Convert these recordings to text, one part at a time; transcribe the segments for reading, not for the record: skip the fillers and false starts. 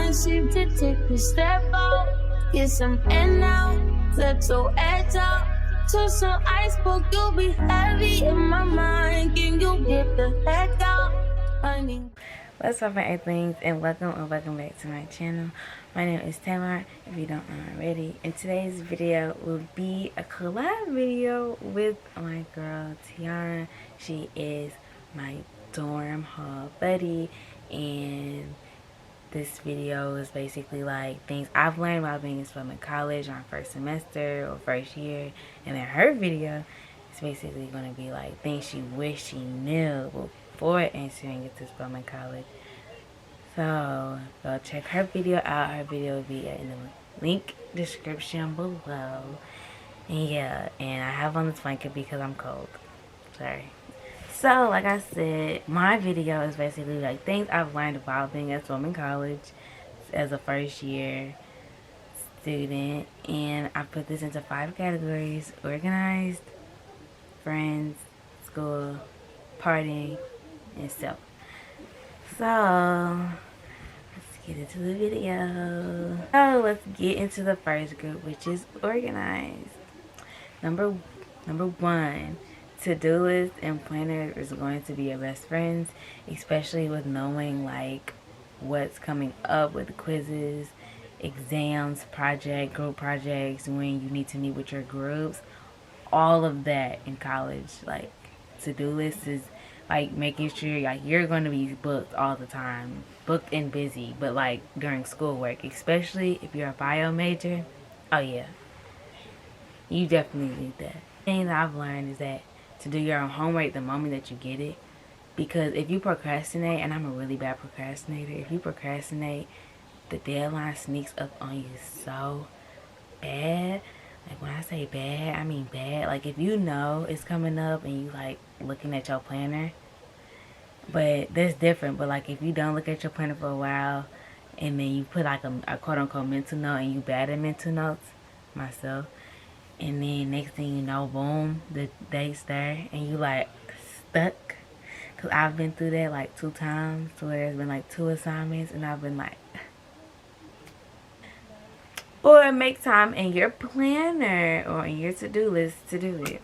can't seem to take a step out. Get some air now, let your edge out. To some iceberg, you'll be heavy in my mind. Can you get the heck out, honey? What's up, Earthlings, and welcome back to my channel. My name is Tiara, if you don't know already, and today's video will be a collab video with my girl Tiara. She is my dorm hall buddy, and this video is basically like things I've learned while being in Spelman College on first semester or first year, and then her video is basically going to be like things she wished she knew before entering into Spelman College. So go check her video out. Her video will be in the link description below. And yeah, and I have on this blanket because I'm cold. Sorry. So like I said, my video is basically like things I've learned about being at Spelman College as a first year student, and I put this into 5 categories: organized, friends, school, partying, and self. So let's get into the video. So let's get into the first group, which is organized. Number 1, to-do list and planner is going to be your best friends, especially with knowing like what's coming up with quizzes, exams, group projects, when you need to meet with your groups, all of that in college. Like, to-do list is like making sure like you're going to be booked all the time, booked and busy, but like during schoolwork, especially if you're a bio major. Oh yeah, you definitely need that. The thing that I've learned is that to do your own homework the moment that you get it, because if you procrastinate, and I'm a really bad procrastinator, if you procrastinate, the deadline sneaks up on you so bad. Like, when I say bad, I mean bad. Like, if you know it's coming up and you like looking at your planner, but that's different. But like, if you don't look at your planner for a while and then you put like a quote-unquote mental note, and you bad at mental notes, myself, and then next thing you know, boom, the date's there and you like stuck. Because I've been through that like 2 times, where there's been like 2 assignments and I've been like, or make time in your planner or in your to-do list to do it.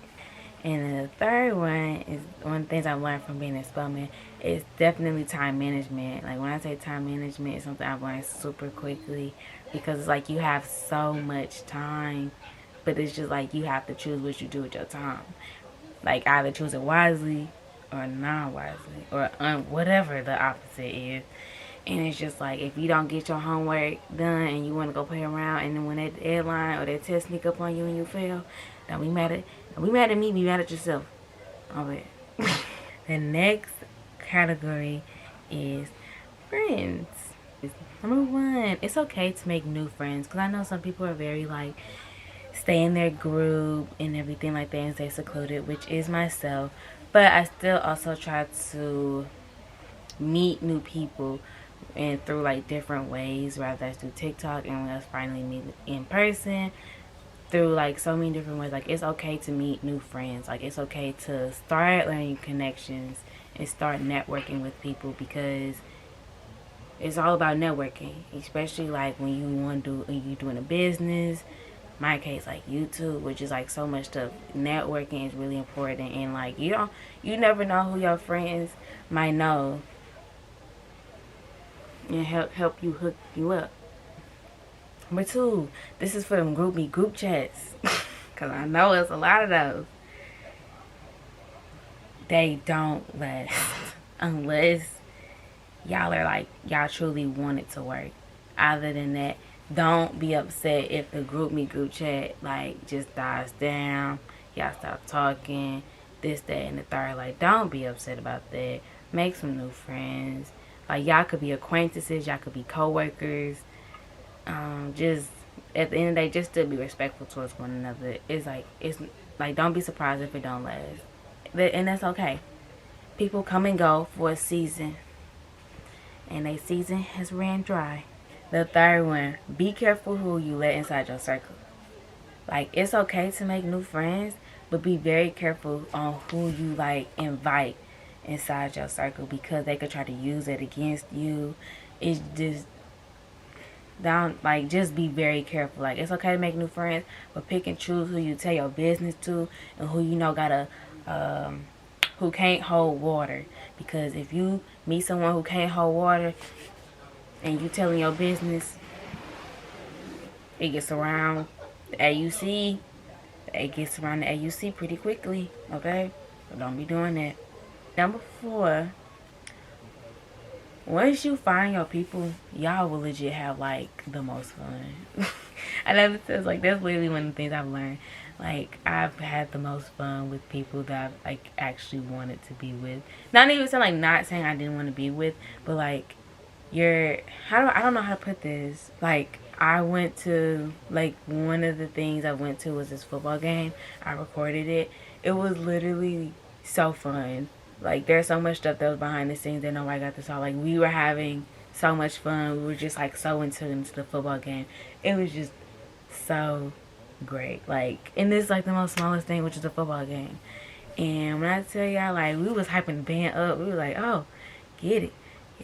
And the third one is one of the things I've learned from being at Spelman is definitely time management. Like, when I say time management, it's something I've learned super quickly, because it's like you have so much time, but it's just like you have to choose what you do with your time. Like, either choose it wisely or non-wisely, or whatever the opposite is. And it's just like, if you don't get your homework done and you want to go play around, and then when that deadline or that test sneak up on you and you fail, don't be mad at me, be mad at yourself. All right. The next category is friends. Number 1, it's okay to make new friends, because I know some people are very like stay in their group and everything like that and stay secluded, which is myself. But I still also try to meet new people, and through like different ways, whether that's through TikTok and let's finally meet in person, through like so many different ways. Like, it's okay to meet new friends. Like, it's okay to start learning connections and start networking with people, because it's all about networking, especially like when you're doing a business. My case, like YouTube, which is like so much stuff. Networking is really important, and like you never know who your friends might know and help you hook you up. Number 2, this is for them group chats, because I know it's a lot of those. They don't last unless y'all truly want it to work. Other than that, don't be upset if the group chat like just dies down, y'all stop talking, this, that, and the third. Like, don't be upset about that. Make some new friends. Like, y'all could be acquaintances, y'all could be co-workers. Just at the end of the day, just to be respectful towards one another. It's like don't be surprised if it don't last, and that's okay. People come and go for a season, and a season has ran dry. The third one, be careful who you let inside your circle. Like, it's okay to make new friends, but be very careful on who you like invite inside your circle, because they could try to use it against you. It's just Don't, like, just be very careful. Like, it's okay to make new friends, but pick and choose who you tell your business to and who you know gotta, who can't hold water. Because if you meet someone who can't hold water and you telling your business, it gets around the AUC. It gets around the AUC pretty quickly, okay? So don't be doing that. Number 4, once you find your people, y'all will legit have, like, the most fun. I never says, like, that's literally one of the things I've learned. Like, I've had the most fun with people that I've, like, actually wanted to be with. Not even saying, like, not saying I didn't want to be with, but, like, I don't know how to put this. Like, I went to, like, one of the things I went to was this football game. I recorded it. It was literally so fun. Like, there's so much stuff that was behind the scenes that nobody got to saw. Like, we were having so much fun. We were just, like, so into the football game. It was just so great. Like, and this is, like, the most smallest thing, which is a football game. And when I tell y'all, like, we was hyping the band up. We were like, oh, get it.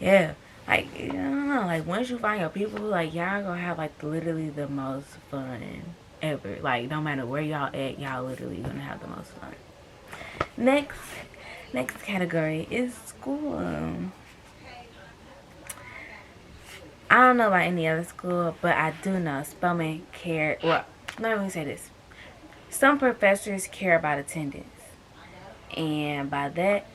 Yeah. Like, I don't know. Like, once you find your people, like, y'all gonna have, like, literally the most fun ever. Like, no matter where y'all at, y'all literally gonna have the most fun. Next category is school. I don't know about any other school, but I do know Spelman care. Well, let me say this. Some professors care about attendance. And by that,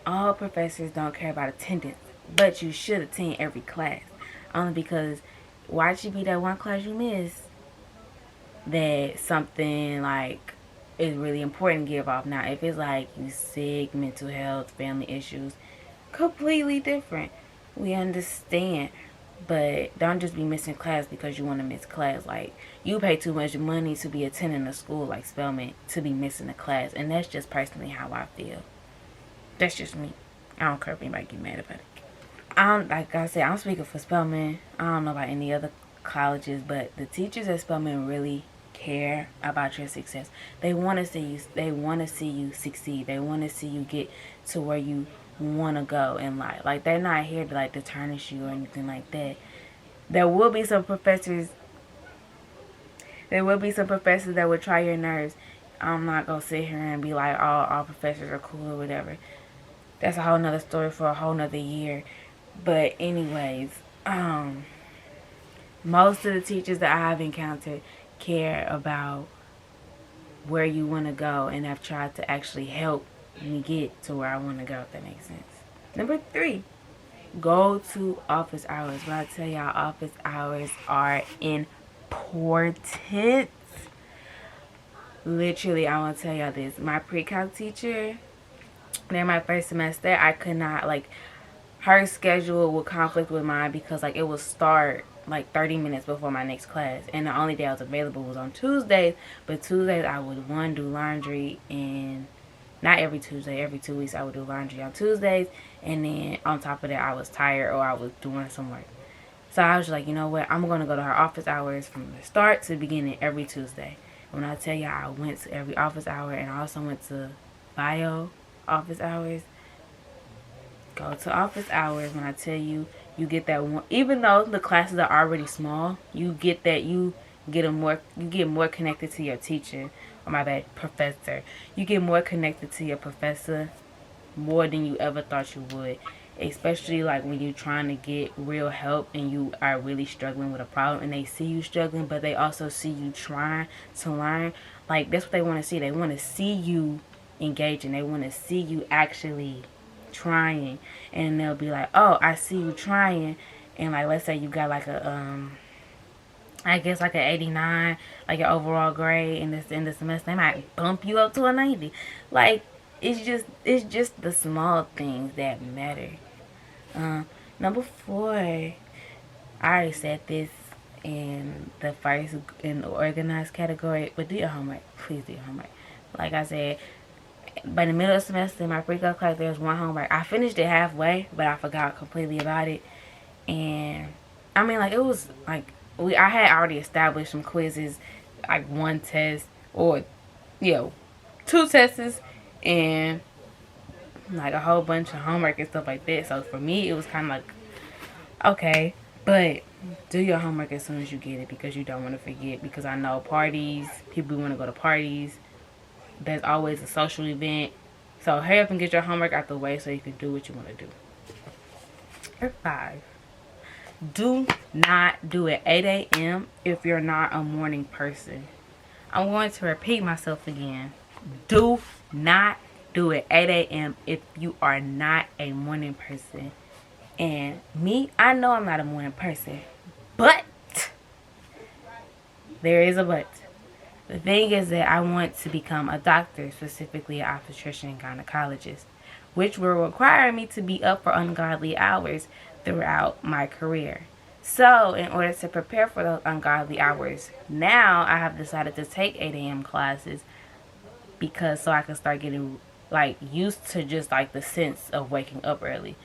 all professors don't care about attendance. But you should attend every class. Only because why should be that one class you miss that something, like, is really important to give off. Now, if it's like you sick, mental health, family issues, completely different. We understand. But don't just be missing class because you want to miss class. Like, you pay too much money to be attending a school like Spelman to be missing a class. And that's just personally how I feel. That's just me. I don't care if anybody get mad about it. Like I said, I'm speaking for Spelman. I don't know about any other colleges, but the teachers at Spelman really care about your success. They want to see you. They want to see you succeed. They want to see you get to where you want to go in life. Like, they're not here to, like, to tarnish you or anything like that. There will be some professors. There will be some professors that will try your nerves. I'm not gonna sit here and be like, all professors are cool or whatever. That's a whole nother story for a whole nother year. But anyways, most of the teachers that I have encountered care about where you want to go and have tried to actually help me get to where I want to go, if that makes sense. Number 3, go to office hours. When I tell y'all, office hours are important. Literally, I want to tell y'all this. My pre-calc teacher, during my first semester, I could not, like, her schedule would conflict with mine because, like, it would start like 30 minutes before my next class, and the only day I was available was on Tuesdays. But Tuesdays I would do laundry, and not every Tuesday, every 2 weeks I would do laundry on Tuesdays, and then on top of that I was tired or I was doing some work. So I was like, you know what, I'm going to go to her office hours from the start to the beginning every Tuesday. When I tell you I went to every office hour, and I also went to bio office hours. Go to office hours. When I tell you, you get that one, even though the classes are already small, you get that, you get more connected to your teacher, or my bad, professor. You get more connected to your professor more than you ever thought you would. Especially, like, when you're trying to get real help and you are really struggling with a problem, and they see you struggling, but they also see you trying to learn. Like, that's what they want to see. They want to see you engaging. They want to see you actually trying. And they'll be like, oh, I see you trying. And, like, let's say you got like a I guess like an 89, like your overall grade in the semester, they might bump you up to a 90. Like, it's just the small things that matter. Number 4, I already said this in the organized category, but do your homework. Please do your homework. Like I said, by the middle of the semester, in my pre-calc class, there was one homework. I finished it halfway, but I forgot completely about it. And I mean, like, it was like I had already established some quizzes, like 1 test or 2 tests, and like a whole bunch of homework and stuff like that. So for me, it was kind of like, okay. But do your homework as soon as you get it because you don't want to forget. Because I know parties, people want to go to parties. There's always a social event. So hurry up and get your homework out the way so you can do what you want to do. Number 5. Do not do it 8 a.m. if you're not a morning person. I'm going to repeat myself again. Do not do it 8 a.m. if you are not a morning person. And me, I know I'm not a morning person. But there is a but. The thing is that I want to become a doctor, specifically an obstetrician and gynecologist, which will require me to be up for ungodly hours throughout my career. So, in order to prepare for those ungodly hours, now I have decided to take 8 a.m. classes because so I can start getting like used to just like the sense of waking up early.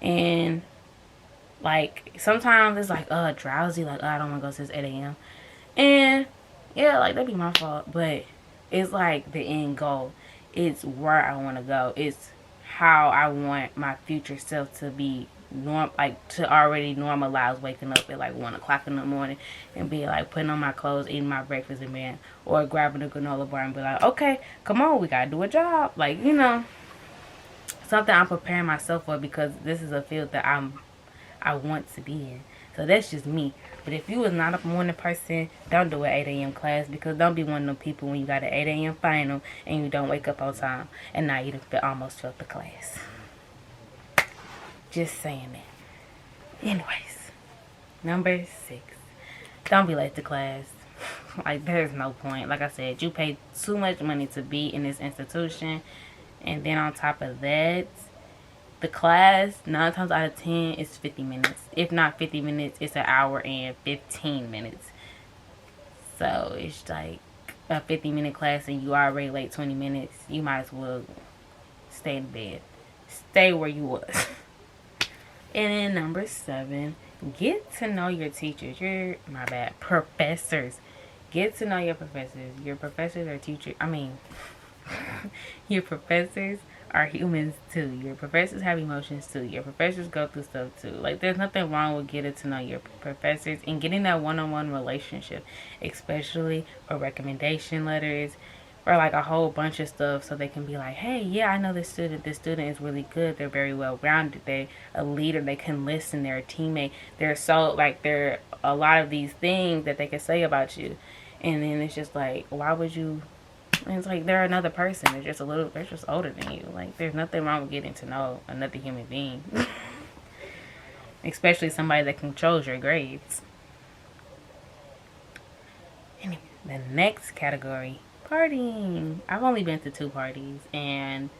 And like sometimes it's like drowsy, like I don't want to go since 8 a.m. And yeah, like that'd be my fault, but it's like the end goal. It's where I want to go. It's how I want my future self to be like to already normalize waking up at like 1 o'clock in the morning and be like putting on my clothes, eating my breakfast in bed, or grabbing a granola bar and be like, okay, come on, we gotta do a job. Like, you know, something I'm preparing myself for because this is a field that I want to be in. So that's just me. But if you was not a morning person, don't do an 8 a.m. class because don't be one of them people when you got an 8 a.m. final and you don't wake up on time and now you almost failed the class. Just saying that. Anyways, number 6. Don't be late to class. Like, there's no point. Like I said, you pay too much money to be in this institution. And then on top of that, the class, 9 times out of 10, is 50 minutes. If not 50 minutes, it's an hour and 15 minutes. So, it's like a 50-minute class and you already late 20 minutes. You might as well stay in bed. Stay where you was. And then number 7, get to know your teachers. Professors. Get to know your professors. Your professors are teachers. Your professors are humans too. Your professors have emotions too. Your professors go through stuff too. Like, there's nothing wrong with getting to know your professors and getting that one-on-one relationship, especially for recommendation letters or like a whole bunch of stuff, so they can be like, hey, yeah, I know this student is really good, they're very well rounded, they're a leader, they can listen, they're a teammate, they're so like, there are a lot of these things that they can say about you. And then it's just like, why would you? And it's like they're another person. They're just older than you. Like, there's nothing wrong with getting to know another human being. Especially somebody that controls your grades. Anyway, the next category, partying. I've only been to 2 parties, and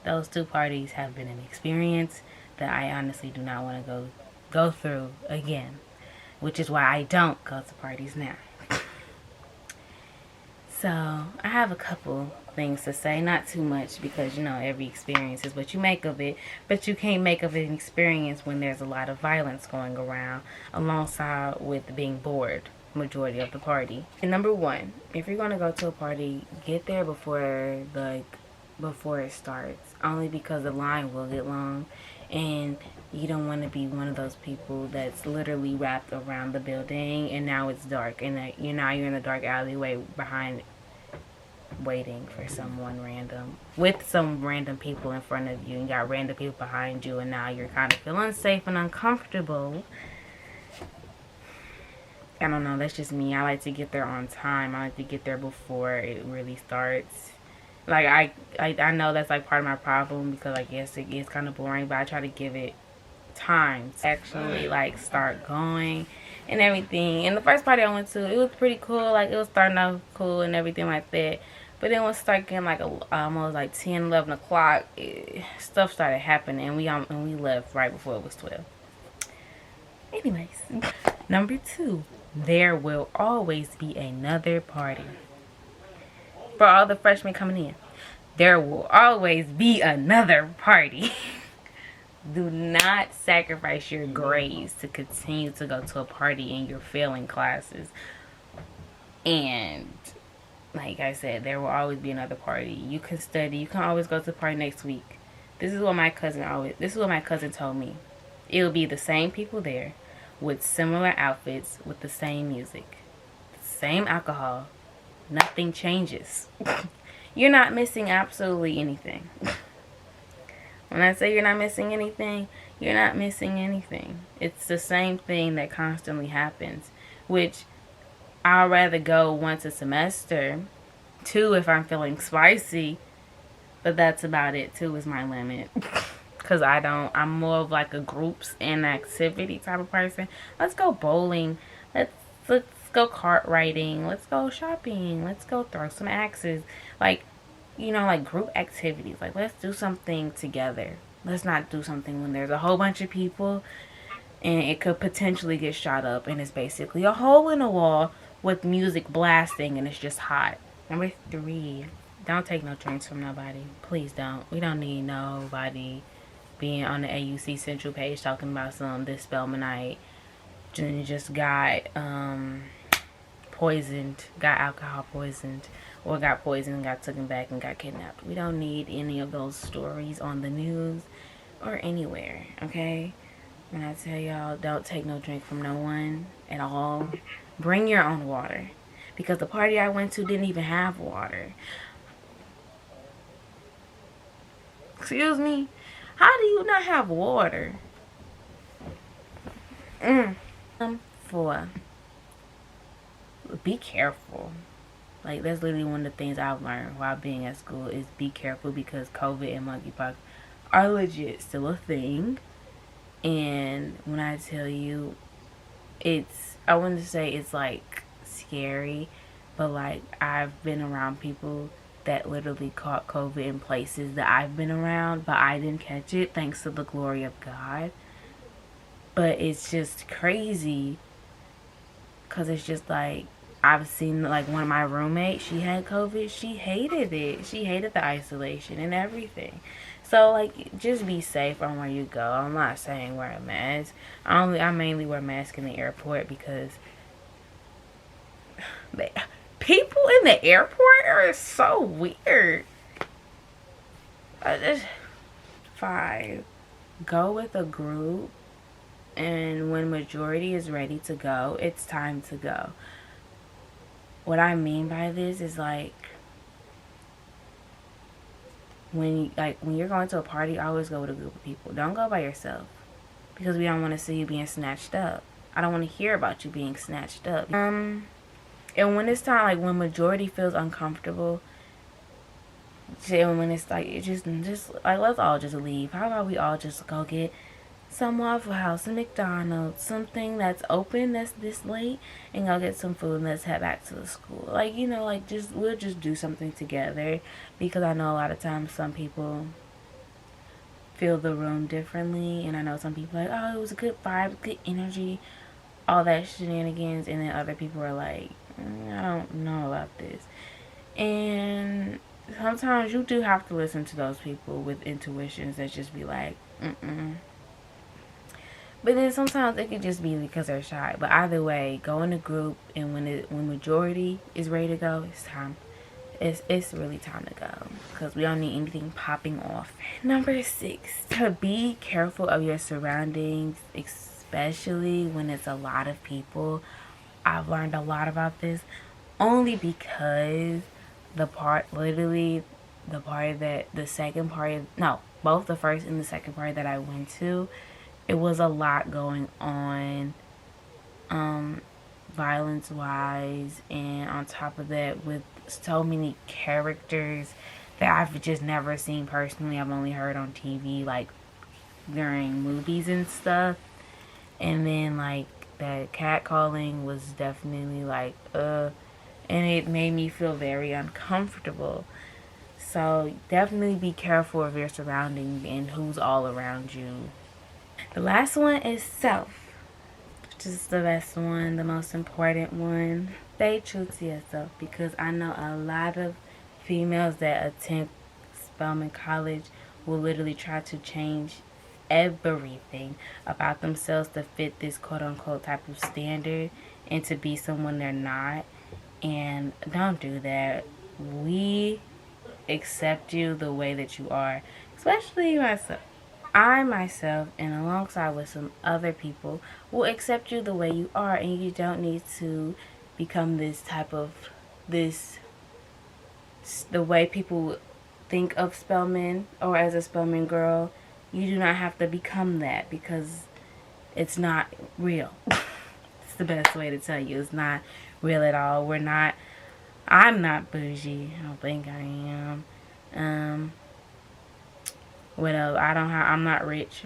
those 2 parties have been an experience that I honestly do not want to go through again. Which is why I don't go to parties now. So, I have a couple things to say. Not too much because, you know, every experience is what you make of it. But you can't make of an experience when there's a lot of violence going around alongside with being bored majority of the party. And number 1, if you're going to go to a party, get there before it starts. Only because the line will get long. And you don't want to be one of those people that's literally wrapped around the building and now it's dark and you're in a dark alleyway behind waiting for someone random with some random people in front of you and got random people behind you, and now you're kind of feeling unsafe and uncomfortable. I don't know, that's just me. I like to get there on time. I like to get there before it really starts. Like, I know that's like part of my problem because I guess it gets kind of boring, but I try to give it time to actually like start going and everything. And the first party I went to, it was pretty cool. Like, it was starting off cool and everything like that. But then once it started getting like almost like 10, 11 o'clock, stuff started happening, and we left right before it was 12. Anyways, number 2, there will always be another party. For all the freshmen coming in, there will always be another party. Do not sacrifice your grades to continue to go to a party and you're failing classes. And like I said, there will always be another party. You can study. You can always go to the party next week. This is what my cousin told me. It will be the same people there, with similar outfits with the same music, same alcohol. Nothing changes. You're not missing absolutely anything. When I say you're not missing anything, you're not missing anything. It's the same thing that constantly happens, which I'd rather go once a semester, two if I'm feeling spicy, but that's about it. Two is my limit. Because I'm more of like a groups and activity type of person. Let's go bowling. Let's go kart riding. Let's go shopping. Let's go throw some axes. Like, like group activities. Like, let's do something together. Let's not do something when there's a whole bunch of people and it could potentially get shot up and it's basically a hole in a wall with music blasting and it's just hot. Number 3, don't take no drinks from nobody. Please don't. We don't need nobody being on the AUC Central page talking about this Spelmanite just got poisoned, got alcohol poisoned, or got poisoned and got taken back and got kidnapped. We don't need any of those stories on the news or anywhere, okay? When I tell y'all, don't take no drink from no one at all. Bring your own water. Because the party I went to didn't even have water. Excuse me? How do you not have water? 4, be careful. Like, that's literally one of the things I've learned while being at school is be careful, because COVID and monkeypox are legit still a thing. And when I tell you, I wouldn't say it's like scary, but like I've been around people that literally caught COVID in places that I've been around, but I didn't catch it, thanks to the glory of God. But it's just crazy, because it's just like, I've seen like one of my roommates, she had COVID, she hated it. She hated the isolation and everything. So like, just be safe on where you go. I'm not saying wear a mask. I mainly wear a mask in the airport because people in the airport are so weird. 5, go with a group, and when majority is ready to go, it's time to go. What I mean by this is like, when you're going to a party, always go with a group of people. Don't go by yourself, because we don't want to see you being snatched up. I don't want to hear about you being snatched up. And when it's time, like when majority feels uncomfortable, when it's like, just like, let's all just leave. How about we all just go get some Waffle House, a McDonald's, something that's open that's this late, and go get some food and let's head back to the school. Like, we'll just do something together, because I know a lot of times some people feel the room differently, and I know some people are like, oh, it was a good vibe, good energy, all that shenanigans, and then other people are like, I don't know about this. And sometimes you do have to listen to those people with intuitions that just be like, But then sometimes it could just be because they're shy. But either way, go in a group, and when majority is ready to go, it's time. It's really time to go, because we don't need anything popping off. Number 6, to be careful of your surroundings, especially when it's a lot of people. I've learned a lot about this only because both the first and the second party that I went to, it was a lot going on, violence wise, and on top of that, with so many characters that I've just never seen personally. I've only heard on TV, like during movies and stuff. And then like that catcalling was definitely like and it made me feel very uncomfortable. So definitely be careful of your surroundings and who's all around you. The last one is self, which is the best one, the most important one. Stay true to yourself, because I know a lot of females that attend Spelman College will literally try to change everything about themselves to fit this quote-unquote type of standard and to be someone they're not. And don't do that. We accept you the way that you are, especially myself. I myself, and alongside with some other people, will accept you the way you are, and you don't need to become this type of this the way people think of Spelman or as a Spelman girl. You do not have to become that because it's not real. It's the best way to tell you. It's not real at all. I'm not bougie. I don't think I am. What else? I'm not rich.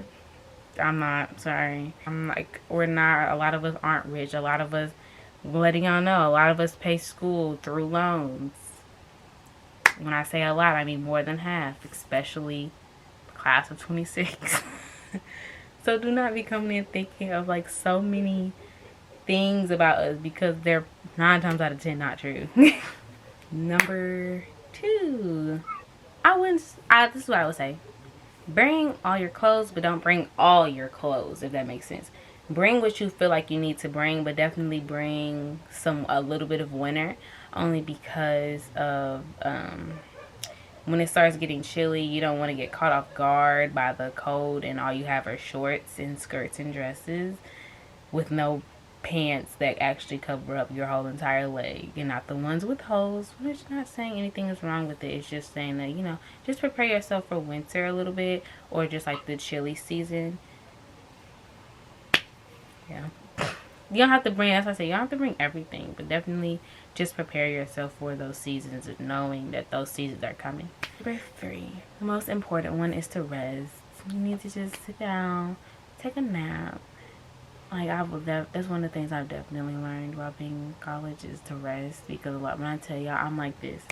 I'm not, sorry. We're not, a lot of us aren't rich. A lot of us, letting y'all know, a lot of us pay school through loans. When I say a lot, I mean more than half, especially the class of 26. So do not be coming in thinking of like so many things about us because they're 9 times out of 10 not true. Number 2. This is what I would say. Bring all your clothes, but don't bring all your clothes, if that makes sense. Bring what you feel like you need to bring, but definitely bring a little bit of winter, only because of when it starts getting chilly, you don't want to get caught off guard by the cold and all you have are shorts and skirts and dresses with no pants that actually cover up your whole entire leg, and not the ones with holes. Which, not saying anything is wrong with it, it's just saying that, you know, just prepare yourself for winter a little bit, or just like the chilly season. Yeah, you don't have to bring, as I say, you don't have to bring everything, but definitely just prepare yourself for those seasons, knowing that those seasons are coming. Number 3, the most important one, is to rest. You need to just sit down, take a nap. Like, that's one of the things I've definitely learned while being in college, is to rest. Because when I tell y'all, I'm like this.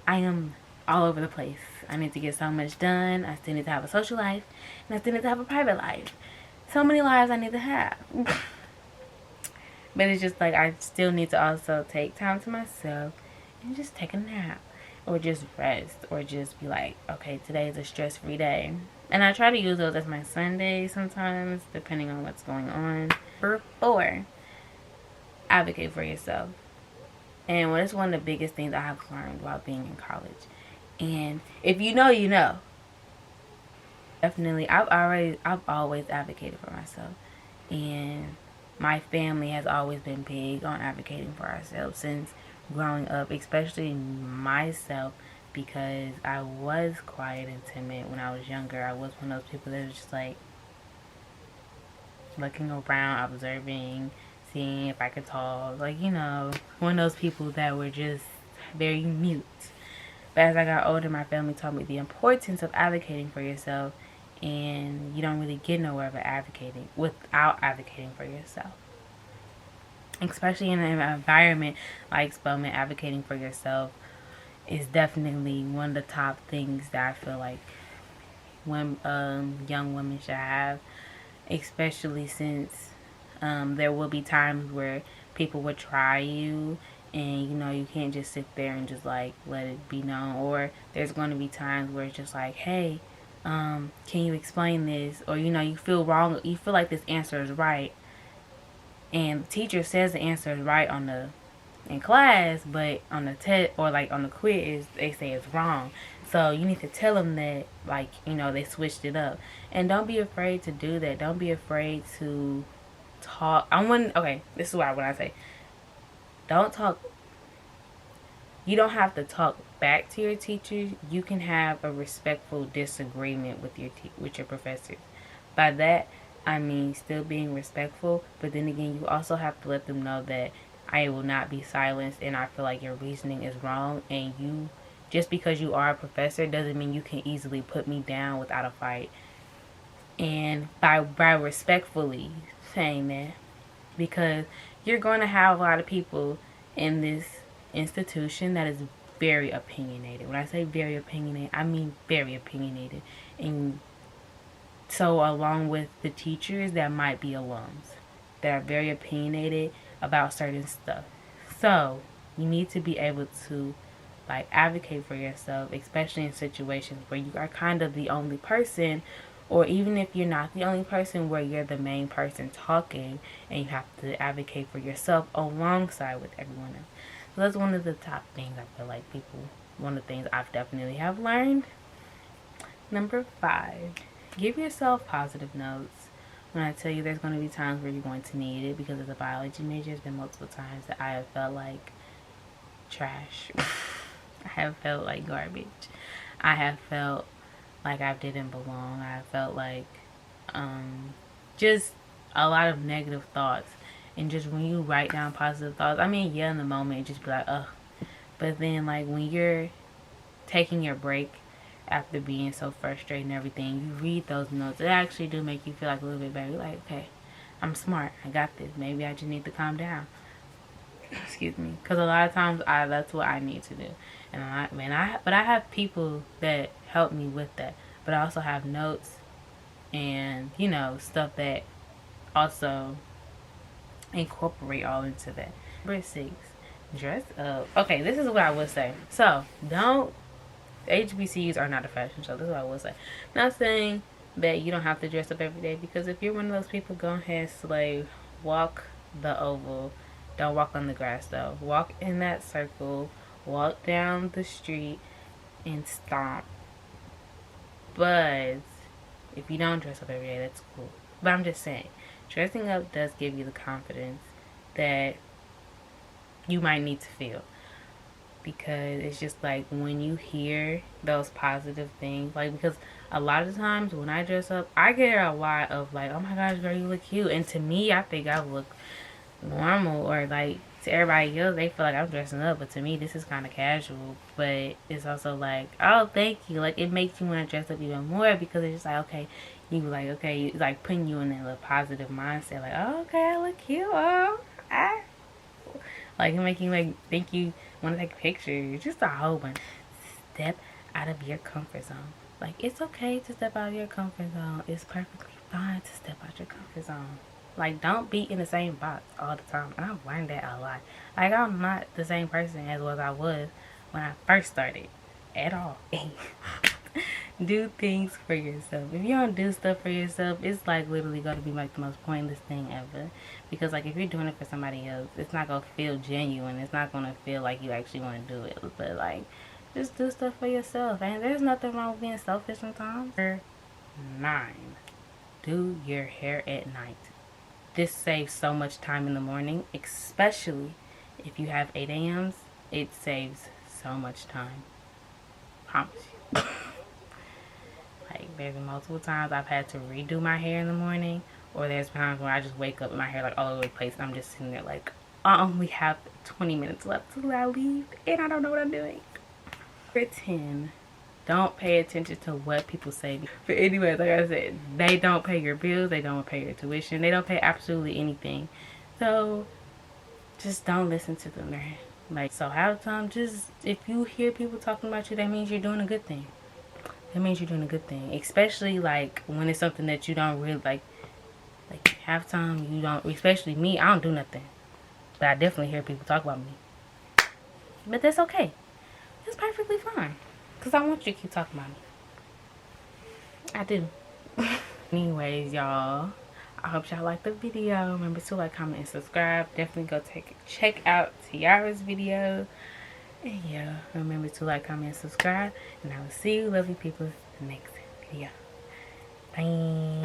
I am all over the place. I need to get so much done. I still need to have a social life. And I still need to have a private life. So many lives I need to have. But it's just like, I still need to also take time to myself and just take a nap. Or just rest. Or just be like, okay, today is a stress-free day. And I try to use those as my Sundays sometimes, depending on what's going on. Number 4, advocate for yourself. And it's one of the biggest things I have learned while being in college. And if you know, you know. Definitely, I've always advocated for myself. And my family has always been big on advocating for ourselves since growing up, especially myself. Because I was quiet and timid when I was younger. I was one of those people that was just like looking around, observing, seeing if I could talk. Like, you know, one of those people that were just very mute. But as I got older, my family taught me the importance of advocating for yourself. And you don't really get nowhere without advocating for yourself. Especially in an environment like Spelman, advocating for yourself is definitely one of the top things that I feel like young women should have, especially since there will be times where people will try you, and you know, you can't just sit there and just like let it be known. Or there's going to be times where it's just like, hey, can you explain this? Or, you know, you feel wrong, you feel like this answer is right, and the teacher says the answer is right in class, but on the test or like on the quiz they say it's wrong. So you need to tell them that, like, you know, they switched it up. And don't be afraid to do that. Don't be afraid to talk. Okay, this is what I say. Don't talk. You don't have to talk back to your teachers. You can have a respectful disagreement with your professors. By that, I mean still being respectful, but then again, you also have to let them know that I will not be silenced, and I feel like your reasoning is wrong, and you, just because you are a professor doesn't mean you can easily put me down without a fight. And by respectfully saying that, because you're going to have a lot of people in this institution that is very opinionated. When I say very opinionated, I mean very opinionated. And so along with the teachers that might be alums that are very opinionated about certain stuff. So you need to be able to like advocate for yourself, especially in situations where you are kind of the only person, or even if you're not the only person, where you're the main person talking and you have to advocate for yourself alongside with everyone else. So that's one of the top things I feel like one of the things I've definitely have learned. Number 5, give yourself positive notes. When I tell you there's going to be times where you're going to need it, because as a biology major, there's been multiple times that I have felt like trash. I have felt like garbage. I have felt like I didn't belong. I have felt like just a lot of negative thoughts. And just when you write down positive thoughts, I mean, yeah, in the moment, it just be like, ugh. But then, like, when you're taking your break after being so frustrated and everything, you read those notes. It actually do make you feel like a little bit better. You're like, okay, I'm smart. I got this. Maybe I just need to calm down. Excuse me. Because a lot of times, that's what I need to do. And but I have people that help me with that. But I also have notes and, you know, stuff that also incorporate all into that. Number 6, dress up. Okay, this is what I would say. So, HBCUs are not a fashion show. This is what I would say. Not saying that you don't have to dress up every day, because if you're one of those people, go ahead, slay, walk the oval. Don't walk on the grass though. Walk in that circle, walk down the street, and stomp. But if you don't dress up every day, that's cool. But I'm just saying, dressing up does give you the confidence that you might need to feel. Because it's just like when you hear those positive things, like, because a lot of times when I dress up, I get a lot of like, oh my gosh, girl, you look cute. And to me, I think I look normal, or like to everybody else, they feel like I'm dressing up. But to me, this is kind of casual. But it's also like, oh, thank you. Like, it makes you want to dress up even more, because it's just like, okay, you like, okay, it's like putting you in that little positive mindset. Like, oh, okay, I look cute. Oh, like, it make you like think you want to take pictures. Just a whole bunch. Step out of your comfort zone. Like, it's okay to step out of your comfort zone. It's perfectly fine to step out your comfort zone. Like, don't be in the same box all the time. And I've learned that a lot. Like, I'm not the same person as what I was when I first started at all. Do things for yourself. If you don't do stuff for yourself, it's like literally going to be like the most pointless thing ever. Because like, if you're doing it for somebody else, it's not going to feel genuine. It's not going to feel like you actually want to do it. But like, just do stuff for yourself. And there's nothing wrong with being selfish sometimes. Number 9, do your hair at night. This saves so much time in the morning, especially if you have 8 a.m.s. It saves so much time. Promise you. Like, there's been multiple times I've had to redo my hair in the morning, or there's times where I just wake up and my hair like all over the place, and I'm just sitting there like, I only have 20 minutes left till I leave, and I don't know what I'm doing. Number 10, don't pay attention to what people say. But anyways, like I said, they don't pay your bills, they don't pay your tuition, they don't pay absolutely anything. So just don't listen to them. Like, so half the time, just if you hear people talking about you, that means you're doing a good thing. That means you're doing a good thing. Especially like when it's something that you don't really like half time you don't, especially me, I don't do nothing. But I definitely hear people talk about me. But that's okay. That's perfectly fine. Because I want you to keep talking about me. I do. Anyways, y'all, I hope y'all liked the video. Remember to like, comment, and subscribe. Definitely go check out Tiara's video. And yeah, remember to like, comment, and subscribe. And I will see you lovely people in the next video. Bye.